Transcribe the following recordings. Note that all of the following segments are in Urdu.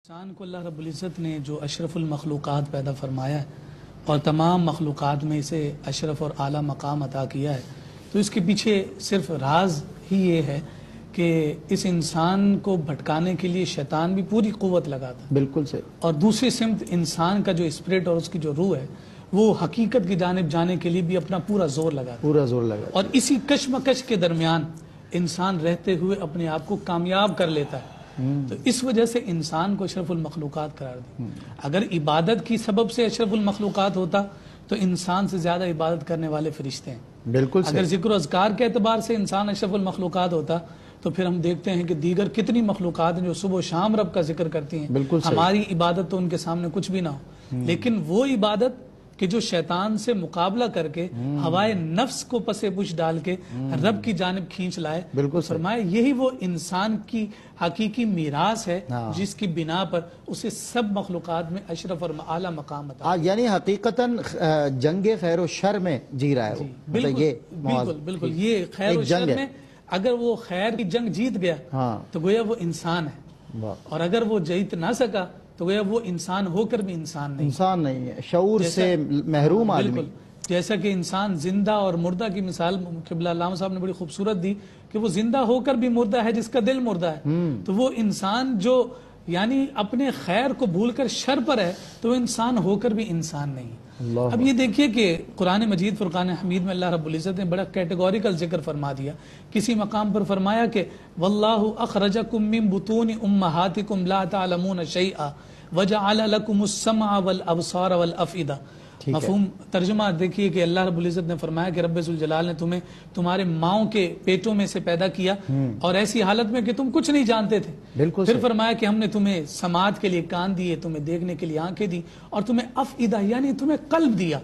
انسان کو اللہ رب العزت نے جو اشرف المخلوقات پیدا فرمایا ہے اور تمام مخلوقات میں اسے اشرف اور اعلیٰ مقام عطا کیا ہے، تو اس کے پیچھے صرف راز ہی یہ ہے کہ اس انسان کو بھٹکانے کے لیے شیطان بھی پوری قوت لگاتا ہے، بالکل صحیح، اور دوسری سمت انسان کا جو اسپرٹ اور اس کی جو روح ہے وہ حقیقت کی جانب جانے کے لیے بھی اپنا پورا زور لگاتا ہے، اور اسی کشمکش کے درمیان انسان رہتے ہوئے اپنے آپ کو کامیاب کر لیتا ہے۔ تو اس وجہ سے انسان کو اشرف المخلوقات قرار دی۔ اگر عبادت کی سبب سے اشرف المخلوقات ہوتا تو انسان سے زیادہ عبادت کرنے والے فرشتے ہیں، بالکل اگر ذکر و اذکار کے اعتبار سے انسان اشرف المخلوقات ہوتا تو پھر ہم دیکھتے ہیں کہ دیگر کتنی مخلوقات ہیں جو صبح و شام رب کا ذکر کرتی ہیں، ہماری عبادت تو ان کے سامنے کچھ بھی نہ ہو، لیکن وہ عبادت کہ جو شیطان سے مقابلہ کر کے ہوائے نفس کو پسے پش ڈال کے رب کی جانب کھینچ لائے، فرمائے یہی وہ انسان کی حقیقی میراث ہے جس کی بنا پر اسے سب مخلوقات میں اشرف اور اعلیٰ مقام عطا، یعنی حقیقتاً جنگ خیر و شر میں جی رہا ہے۔ بالکل یہ خیر و شر میں اگر وہ خیر کی جنگ جیت گیا تو گویا وہ انسان ہے، اور اگر وہ جیت نہ سکا تو گویا وہ انسان ہو کر بھی انسان نہیں ہے، شعور سے محروم آدمی۔ جیسا کہ انسان زندہ اور مردہ کی مثال قبلہ علامہ صاحب نے بڑی خوبصورت دی کہ وہ زندہ ہو کر بھی مردہ ہے جس کا دل مردہ ہے، تو وہ انسان جو یعنی اپنے خیر کو بھول کر شر پر ہے تو وہ انسان ہو کر بھی انسان نہیں ہے۔ اب یہ دیکھیے کہ قرآن مجید فرقان حمید میں اللہ رب العزت نے بڑا کیٹیگوریکل ذکر فرما دیا، کسی مقام پر فرمایا کہ واللہ اخرجکم من بطون امہاتکم لا تعلمون شیئا وجعل لکم السمع والابصار والافئدہ۔ مفہوم ترجمہ دیکھیے کہ اللہ رب العزت نے فرمایا کہ رب ذوالجلال نے تمہیں تمہارے ماؤں کے پیٹوں میں سے پیدا کیا اور ایسی حالت میں کہ تم کچھ نہیں جانتے تھے، پھر فرمایا کہ ہم نے تمہیں سماعت کے لیے کان دیے، تمہیں دیکھنے کے لیے آنکھیں دی، اور تمہیں افئدہ یعنی تمہیں قلب دیا۔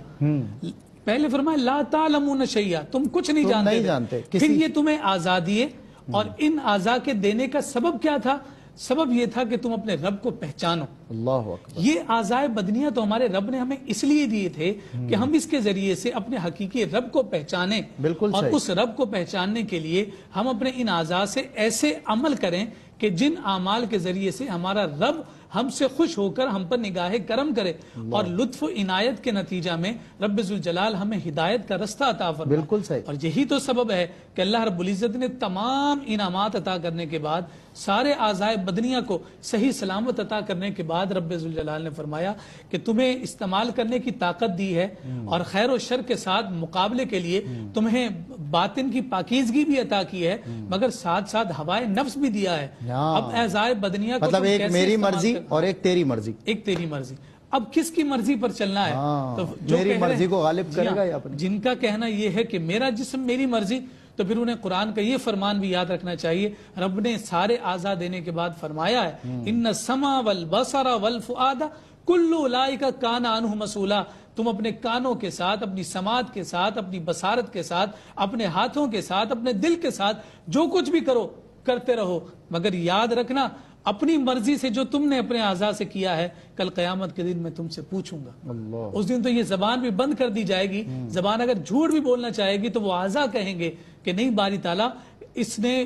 پہلے فرمایا لا تعلمون شیئا، تم کچھ نہیں جانتے، پھر یہ تمہیں اعضاء دیے، اور ان اعضاء کے دینے کا سبب کیا تھا؟ سبب یہ تھا کہ تم اپنے رب کو پہچانو۔ اللہ اکبر۔ یہ اعضاء بدنیہ تو ہمارے رب نے ہمیں اس لیے دیے تھے کہ ہم اس کے ذریعے سے اپنے حقیقی رب کو پہچانیں، اور اس رب کو پہچاننے کے لیے ہم اپنے ان اعضاء سے ایسے عمل کریں کہ جن اعمال کے ذریعے سے ہمارا رب ہم سے خوش ہو کر ہم پر نگاہ کرم کرے، اور لطف و عنایت کے نتیجہ میں رب ذوالجلال ہمیں ہدایت کا رستہ عطا فرمائے۔ بالکل صحیح۔ اور یہی تو سبب ہے کہ اللہ رب العزت نے تمام انعامات عطا کرنے کے بعد، سارے اعضاء بدنیہ کو صحیح سلامت عطا کرنے کے بعد رب ذوالجلال نے فرمایا کہ تمہیں استعمال کرنے کی طاقت دی ہے، اور خیر و شر کے ساتھ مقابلے کے لیے تمہیں باطن کی پاکیزگی بھی عطا کی ہے، مگر ساتھ ساتھ ہوائے نفس بھی دیا ہے۔ اب اعضاء بدنیہ کو مطلب ایک میری مرضی اور ایک تیری مرضی، ایک تیری مرضی، اب کس کی مرضی پر چلنا ہے؟ تو جو میری مرضی کو غالب کرے گا، جن کا کہنا یہ ہے کہ میرا جسم میری مرضی، تو پھر انہیں قرآن کا یہ فرمان بھی یاد رکھنا چاہیے۔ رب نے سارے اعضاء دینے کے بعد فرمایا ہے ان السمع والبصر والفؤاد کل اولئک کان عنہ مسئولا، تم اپنے کانوں کے ساتھ، اپنی سماعت کے ساتھ، اپنی بصارت کے ساتھ، اپنے ہاتھوں کے ساتھ، اپنے دل کے ساتھ جو کچھ بھی کرو کرتے رہو، مگر یاد رکھنا اپنی مرضی سے جو تم نے اپنے اعضاء سے کیا ہے کل قیامت کے دن میں تم سے پوچھوں گا۔ اس دن تو یہ زبان بھی بند کر دی جائے گی، زبان اگر جھوٹ بھی بولنا چاہے گی تو وہ اعضاء کہیں گے کہ نہیں باری تعالیٰ، اس نے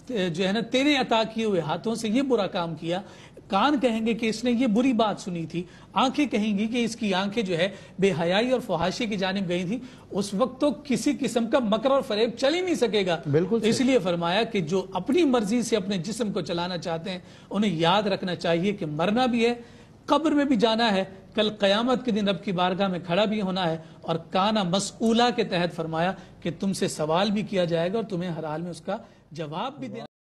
جو ہے نا تیرے عطا کیے ہوئے ہاتھوں سے یہ برا کام کیا، کان کہیں گے کہ اس نے یہ بری بات سنی تھی، آنکھیں کہیں گی کہ اس کی آنکھیں جو ہے بے حیائی اور فحاشی کی جانب گئی تھی، اس وقت تو کسی قسم کا مکر اور فریب چل ہی نہیں سکے گا۔ اس لیے فرمایا کہ جو اپنی مرضی سے اپنے جسم کو چلانا چاہتے ہیں انہیں یاد رکھنا چاہیے کہ مرنا بھی ہے، قبر میں بھی جانا ہے، کل قیامت کے دن رب کی بارگاہ میں کھڑا بھی ہونا ہے، اور کانا مسئولہ کے تحت فرمایا کہ تم سے سوال بھی کیا جائے گا اور تمہیں ہر حال میں اس کا جواب بھی دینا